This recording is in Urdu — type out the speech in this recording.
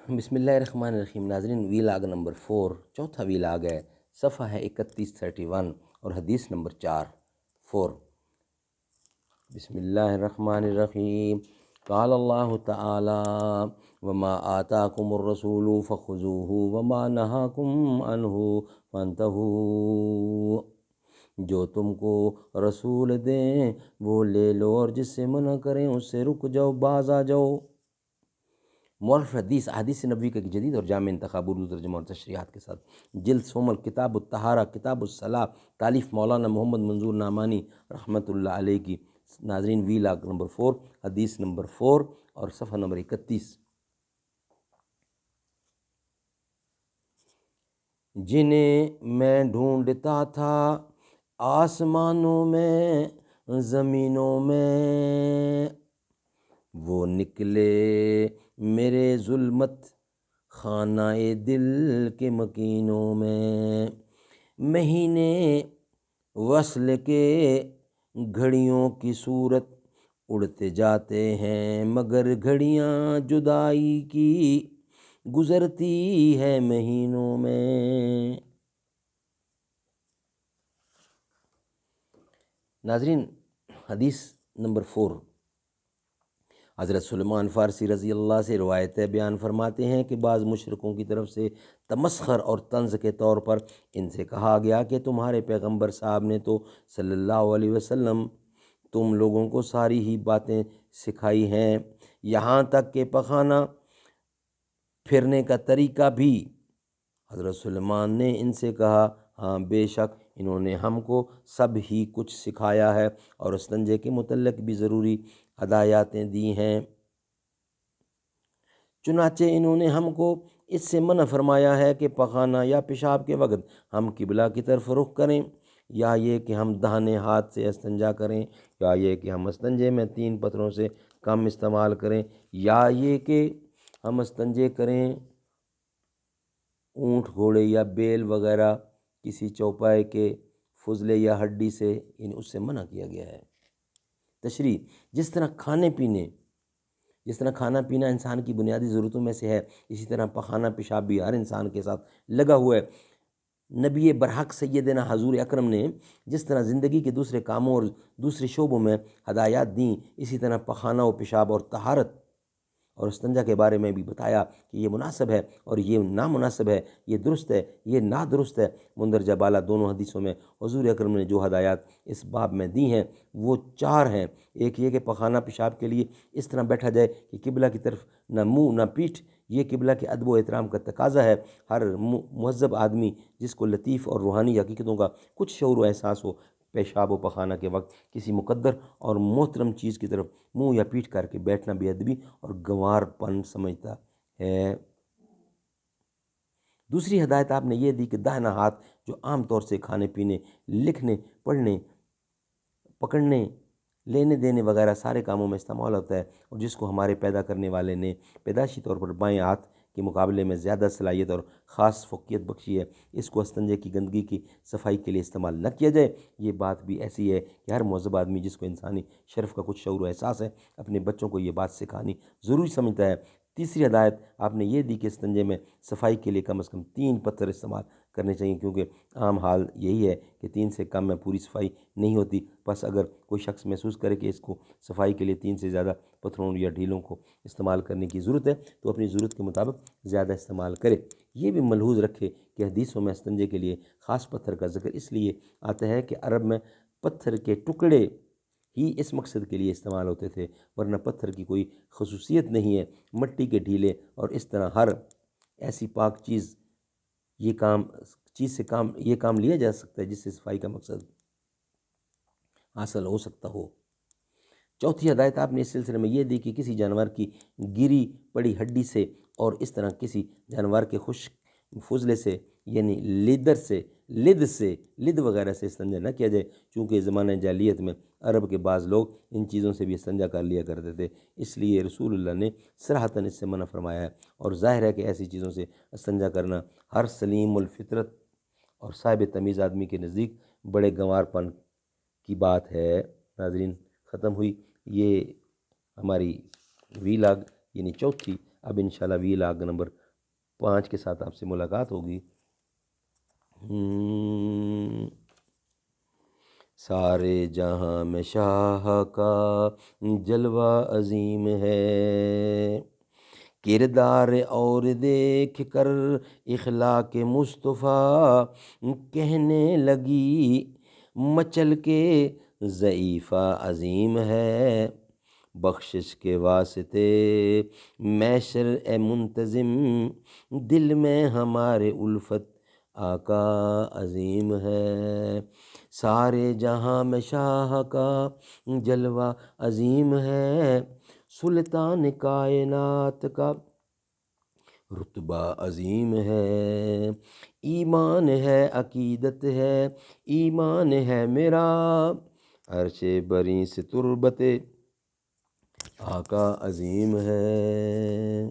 بسم اللہ الرحمن الرحیم۔ ناظرین، ویلاگ نمبر 4 چوتھا ویلاگ ہے، صفحہ ہے 3131 اور حدیث نمبر 4 بسم اللہ الرحمن الرحیم۔ قال اللہ تعالی وما آتاکم الرسول فخذوہ وما نہاکم عنہ فانتہوا، جو تم کو رسول دیں وہ لے لو اور جس سے منع کریں اس سے رک جاؤ، باز آ جاؤ۔ مورخ حدیث احادیث نبوی کا ایک جدید اور جامع انتخاب اردو ترجمہ اور تشریحات کے ساتھ، جلد سومل، کتاب الطہارہ، کتاب الصلاۃ، تالیف مولانا محمد منظور نعمانی رحمۃ اللہ علیہ کی۔ ناظرین، ویلاگ نمبر 4 حدیث نمبر 4 اور صفحہ نمبر 31۔ جنہیں میں ڈھونڈتا تھا آسمانوں میں زمینوں میں، وہ نکلے میرے ظلمت خانہ دل کے مکینوں میں۔ مہینے وصل کے گھڑیوں کی صورت اڑتے جاتے ہیں، مگر گھڑیاں جدائی کی گزرتی ہے مہینوں میں۔ ناظرین، حدیث نمبر 4 حضرت سلیمان فارسی رضی اللہ سے روایت ہے، بیان فرماتے ہیں کہ بعض مشرکوں کی طرف سے تمسخر اور طنز کے طور پر ان سے کہا گیا کہ تمہارے پیغمبر صاحب نے تو صلی اللہ علیہ وسلم تم لوگوں کو ساری ہی باتیں سکھائی ہیں، یہاں تک کہ پخانا پھرنے کا طریقہ بھی۔ حضرت سلیمان نے ان سے کہا، ہاں بے شک انہوں نے ہم کو سب ہی کچھ سکھایا ہے اور استنجے کے متعلق بھی ضروری ہدایاتیں دی ہیں، چنانچہ انہوں نے ہم کو اس سے منع فرمایا ہے کہ پخانا یا پیشاب کے وقت ہم قبلہ کی طرف رخ کریں، یا یہ کہ ہم داہنے ہاتھ سے استنجا کریں، یا یہ کہ ہم استنجے میں 3 پتھروں سے کم استعمال کریں، یا یہ کہ ہم استنجے کریں اونٹ، گھوڑے یا بیل وغیرہ کسی چوپائے کے فضلے یا ہڈی سے، اس سے منع کیا گیا ہے۔ تشریح: جس طرح کھانا پینا انسان کی بنیادی ضرورتوں میں سے ہے، اسی طرح پخانا پیشاب بھی ہر انسان کے ساتھ لگا ہوا ہے۔ نبی برحق سیدنا حضور اکرم نے جس طرح زندگی کے دوسرے کاموں اور دوسرے شعبوں میں ہدایات دیں، اسی طرح پخانا و پیشاب اور طہارت اور استنجا کے بارے میں بھی بتایا کہ یہ مناسب ہے اور یہ نامناسب ہے، یہ درست ہے، یہ نادرست ہے۔ مندرجہ بالا دونوں حدیثوں میں حضور اکرم نے جو ہدایات اس باب میں دی ہیں وہ 4 ہیں۔ ایک یہ کہ پخانہ پیشاب کے لیے اس طرح بیٹھا جائے کہ قبلہ کی طرف نہ منہ نہ پیٹھ، یہ قبلہ کے ادب و احترام کا تقاضا ہے۔ ہر مہذب آدمی جس کو لطیف اور روحانی حقیقتوں کا کچھ شعور و احساس ہو، پیشاب و پخانہ کے وقت کسی مقدر اور محترم چیز کی طرف منہ یا پیٹھ کر کے بیٹھنا بے ادبی اور گنوار پن سمجھتا ہے۔ دوسری ہدایت آپ نے یہ دی کہ داہنا ہاتھ، جو عام طور سے کھانے پینے، لکھنے، پڑھنے، پکڑنے، لینے دینے وغیرہ سارے کاموں میں استعمال ہوتا ہے، اور جس کو ہمارے پیدا کرنے والے نے پیدائشی طور پر بائیں ہاتھ کے مقابلے میں زیادہ صلاحیت اور خاص فوقیت بخشی ہے، اس کو استنجے کی گندگی کی صفائی کے لیے استعمال نہ کیا جائے۔ یہ بات بھی ایسی ہے کہ ہر مہذب آدمی جس کو انسانی شرف کا کچھ شعور و احساس ہے، اپنے بچوں کو یہ بات سکھانی ضروری سمجھتا ہے۔ تیسری ہدایت آپ نے یہ دی کہ استنجے میں صفائی کے لیے کم از کم 3 پتھر استعمال کرنے چاہیے، کیونکہ عام حال یہی ہے کہ 3 سے کم میں پوری صفائی نہیں ہوتی۔ بس اگر کوئی شخص محسوس کرے کہ اس کو صفائی کے لیے 3 سے زیادہ پتھروں یا ڈھیلوں کو استعمال کرنے کی ضرورت ہے تو اپنی ضرورت کے مطابق زیادہ استعمال کرے۔ یہ بھی ملحوظ رکھے کہ حدیثوں میں استنجے کے لیے خاص پتھر کا ذکر اس لیے آتا ہے کہ عرب میں پتھر کے ٹکڑے ہی اس مقصد کے لیے استعمال ہوتے تھے، ورنہ پتھر کی کوئی خصوصیت نہیں ہے۔ مٹی کے ڈھیلے اور اس طرح ہر ایسی پاک چیز سے کام لیا جا سکتا ہے جس سے صفائی کا مقصد حاصل ہو سکتا ہو۔ چوتھی ہدایت آپ نے اس سلسلے میں یہ دی کہ کسی جانور کی گری پڑی ہڈی سے اور اس طرح کسی جانور کے خشک فضلے سے، یعنی لد وغیرہ سے استنجا نہ کیا جائے، چونکہ زمانہ جاہلیت میں عرب کے بعض لوگ ان چیزوں سے بھی استنجا کر لیا کرتے تھے، اس لیے رسول اللہ نے صراحتاً اس سے منع فرمایا ہے، اور ظاہر ہے کہ ایسی چیزوں سے استنجا کرنا ہر سلیم الفطرت اور صاحب تمیز آدمی کے نزدیک بڑے گنوار پن کی بات ہے۔ ناظرین، ختم ہوئی یہ ہماری ویلاگ یعنی چوتھی اب انشاءاللہ ویلاگ نمبر 5 کے ساتھ آپ سے ملاقات ہوگی۔ سارے جہاں میں شاہ کا جلوہ عظیم ہے، کردار اور دیکھ کر اخلاق مصطفیٰ کہنے لگی مچل کے ضعیفہ عظیم ہے، بخشش کے واسطے میسر اے منتظم، دل میں ہمارے الفت آقا عظیم ہے، سارے جہاں میں شاہ کا جلوہ عظیم ہے، سلطان کائنات کا رتبہ عظیم ہے، ایمان ہے عقیدت ہے ایمان ہے میرا، عرش بری سے تربت آقا عظیم ہے۔